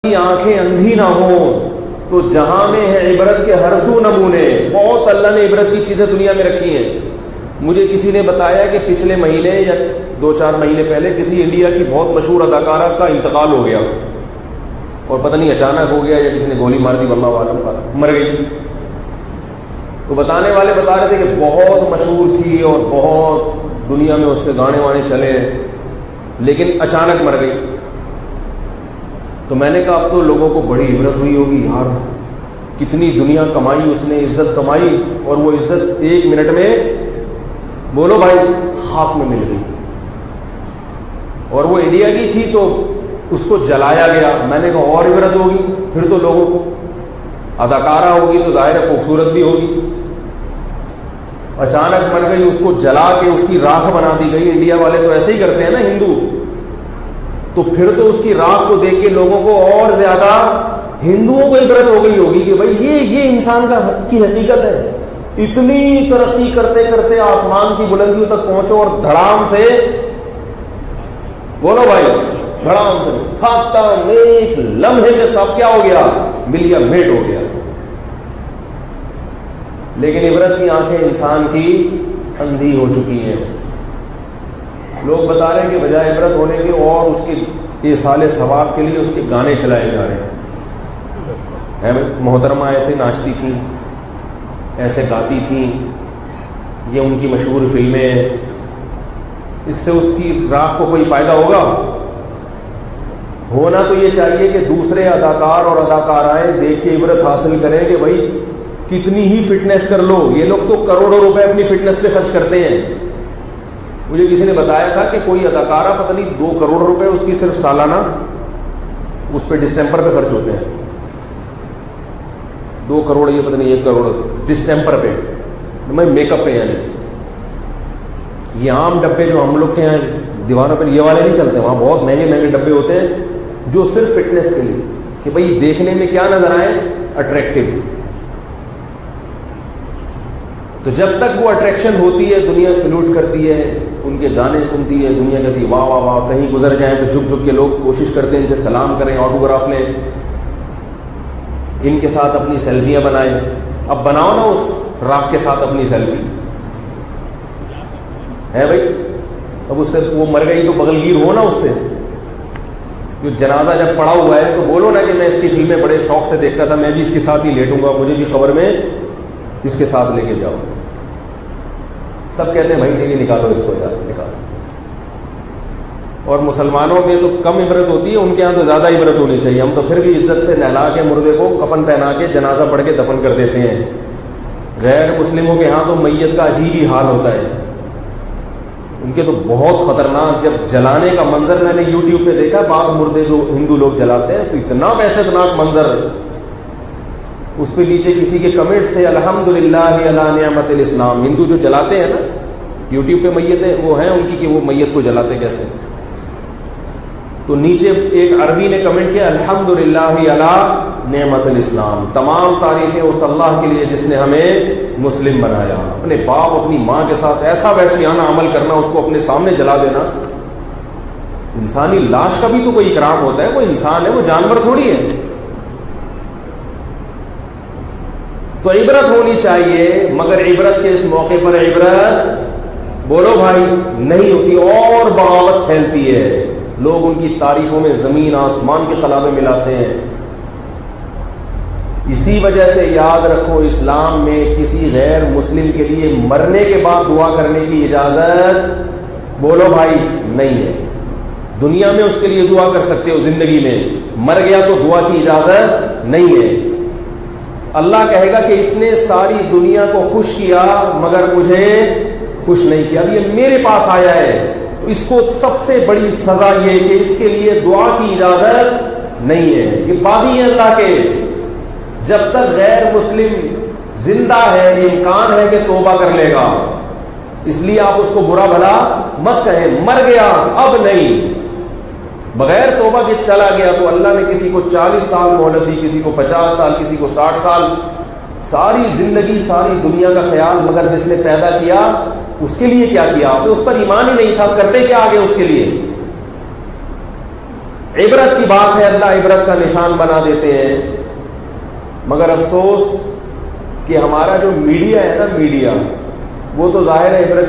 کی آنکھیں اندھی نہ ہوں تو جہاں میں ہے عبرت کے ہر سو نمونے. بہت اللہ نے عبرت کی چیزیں دنیا میں رکھی ہیں. مجھے کسی نے بتایا کہ پچھلے مہینے یا 2-4 مہینے پہلے کسی انڈیا کی بہت مشہور اداکارہ کا انتقال ہو گیا, اور پتہ نہیں اچانک ہو گیا یا کسی نے گولی مار دی, واللہ عالم, مر گئی. تو بتانے والے بتا رہے تھے کہ بہت مشہور تھی اور بہت دنیا میں اس کے گانے وانے چلے, لیکن اچانک مر گئی. تو میں نے کہا اب تو لوگوں کو بڑی عبرت ہوئی ہوگی, یار کتنی دنیا کمائی اس نے, عزت کمائی, اور وہ عزت 1 منٹ میں بولو بھائی خاک میں مل گئی. اور وہ انڈیا کی تھی تو اس کو جلایا گیا. میں نے کہا اور عبرت ہوگی پھر تو لوگوں کو, اداکارہ ہوگی تو ظاہر ہے خوبصورت بھی ہوگی, اچانک مر گئی, اس کو جلا کے اس کی راکھ بنا دی گئی. انڈیا والے تو ایسے ہی کرتے ہیں نا ہندو, تو پھر تو اس کی راکھ کو دیکھ کے لوگوں کو اور زیادہ ہندوؤں کو عبرت ہو گئی ہوگی کہ بھائی یہ انسان کی حقیقت ہے. اتنی ترقی کرتے کرتے آسمان کی بلندیوں تک پہنچو اور دھڑام سے بولو بھائی, دھڑام سے ختم, ایک لمحے میں سب کیا ہو گیا, ملیا میٹ ہو گیا. لیکن عبرت کی آنکھیں انسان کی اندھی ہو چکی ہیں. لوگ بتا رہے ہیں کہ بجائے عبرت ہونے کے اور اس کے ایصال ثواب کے لیے اس کے گانے چلائے جا رہے ہیں. محترمہ ایسے ناچتی تھیں, ایسے گاتی تھیں, یہ ان کی مشہور فلمیں ہیں, اس سے اس کی راہ کو کوئی فائدہ ہوگا؟ ہونا تو یہ چاہیے کہ دوسرے اداکار اور اداکارائیں دیکھ کے عبرت حاصل کریں کہ بھائی کتنی ہی فٹنس کر لو, یہ لوگ تو کروڑوں روپے اپنی فٹنس پہ خرچ کرتے ہیں. مجھے کسی نے بتایا تھا کہ کوئی اداکارہ پتہ نہیں 2 کروڑ روپے اس کی صرف سالانہ اس پہ ڈسٹمپر پہ خرچ ہوتے ہیں. 2 کروڑ, یہ پتہ نہیں 1 کروڑ ڈسٹمپر پہ, میں میک اپ پہ. یعنی یہ عام ڈبے جو ہم لوگ کے یہاں دیوانوں پہ یہ والے نہیں چلتے, وہاں بہت مہنگے مہنگے ڈبے ہوتے ہیں جو صرف فٹنس کے لیے, کہ بھائی دیکھنے میں کیا نظر آئے, اٹریکٹیو. تو جب تک وہ اٹریکشن ہوتی ہے دنیا سلوٹ کرتی ہے, ان کے گانے سنتی ہے, دنیا کہتی ہے واہ واہ واہ. کہیں گزر جائیں تو جھک جھک کے لوگ کوشش کرتے ہیں ان سے سلام کریں, آٹوگراف لیں, ان کے ساتھ اپنی سیلفیاں بنائیں. اب بناؤ نا اس راک کے ساتھ اپنی سیلفی ہے بھائی. اب اس سے وہ مر گئی تو بغل گیر ہو نا اس سے. جو جنازہ جب پڑا ہوا ہے تو بولو نا کہ میں اس کی فلمیں بڑے شوق سے دیکھتا تھا, میں بھی اس کے ساتھ ہی لیٹوں گا, مجھے بھی قبر میں اس کے ساتھ لے کے جاؤ. سب کہتے ہیں بھائی نہیں نکالو اس کو, یار نکالو. اور مسلمانوں میں تو کم عبرت ہوتی ہے, ان کے یہاں تو زیادہ عبرت ہونی چاہیے. ہم تو پھر بھی عزت سے نہلا کے مردے کو کفن پہنا کے جنازہ پڑھ کے دفن کر دیتے ہیں. غیر مسلموں کے ہاں تو میت کا عجیب ہی حال ہوتا ہے. ان کے تو بہت خطرناک, جب جلانے کا منظر میں نے یوٹیوب پہ دیکھا, بعض مردے جو ہندو لوگ جلاتے ہیں تو اتنا وحشتناک منظر. اس پہ نیچے کسی کے کمنٹس تھے الحمدللہ علی نعمت الاسلام. ہندو جو جلاتے ہیں نا یوٹیوب پہ میتیں, وہ ہیں ان کی کہ وہ میت کو جلاتے کیسے. تو نیچے ایک عربی نے کمنٹ کیا الحمدللہ علی نعمت الاسلام, تمام تعریفیں اس اللہ کے لیے جس نے ہمیں مسلم بنایا. اپنے باپ اپنی ماں کے ساتھ ایسا وحشیانہ عمل کرنا, اس کو اپنے سامنے جلا دینا. انسانی لاش کا بھی تو کوئی اکرام ہوتا ہے, وہ انسان ہے, وہ جانور تھوڑی ہے. تو عبرت ہونی چاہیے, مگر عبرت کے اس موقع پر عبرت بولو بھائی نہیں ہوتی, اور بغاوت پھیلتی ہے. لوگ ان کی تعریفوں میں زمین آسمان کے قلابے ملاتے ہیں. اسی وجہ سے یاد رکھو اسلام میں کسی غیر مسلم کے لیے مرنے کے بعد دعا کرنے کی اجازت بولو بھائی نہیں ہے. دنیا میں اس کے لیے دعا کر سکتے ہو زندگی میں, مر گیا تو دعا کی اجازت نہیں ہے. اللہ کہے گا کہ اس نے ساری دنیا کو خوش کیا مگر مجھے خوش نہیں کیا. اب یہ میرے پاس آیا ہے تو اس کو سب سے بڑی سزا یہ کہ اس کے لیے دعا کی اجازت نہیں ہے. یہ بادی ہے اللہ کے. جب تک غیر مسلم زندہ ہے امکان ہے کہ توبہ کر لے گا, اس لیے آپ اس کو برا بھلا مت کہیں. مر گیا اب نہیں, بغیر توبہ کے چلا گیا تو اللہ نے کسی کو 40 سال مہلت دی, کسی کو 50 سال, کسی کو 60 سال, ساری زندگی ساری دنیا کا خیال. مگر جس نے پیدا کیا اس کے لیے کیا کیا آپ نے؟ اس پر ایمان ہی نہیں تھا, کرتے کیا آگے اس کے لیے. عبرت کی بات ہے، اللہ عبرت کا نشان بنا دیتے ہیں، مگر افسوس کہ ہمارا جو میڈیا ہے نا، میڈیا وہ تو ظاہر ہے عبرت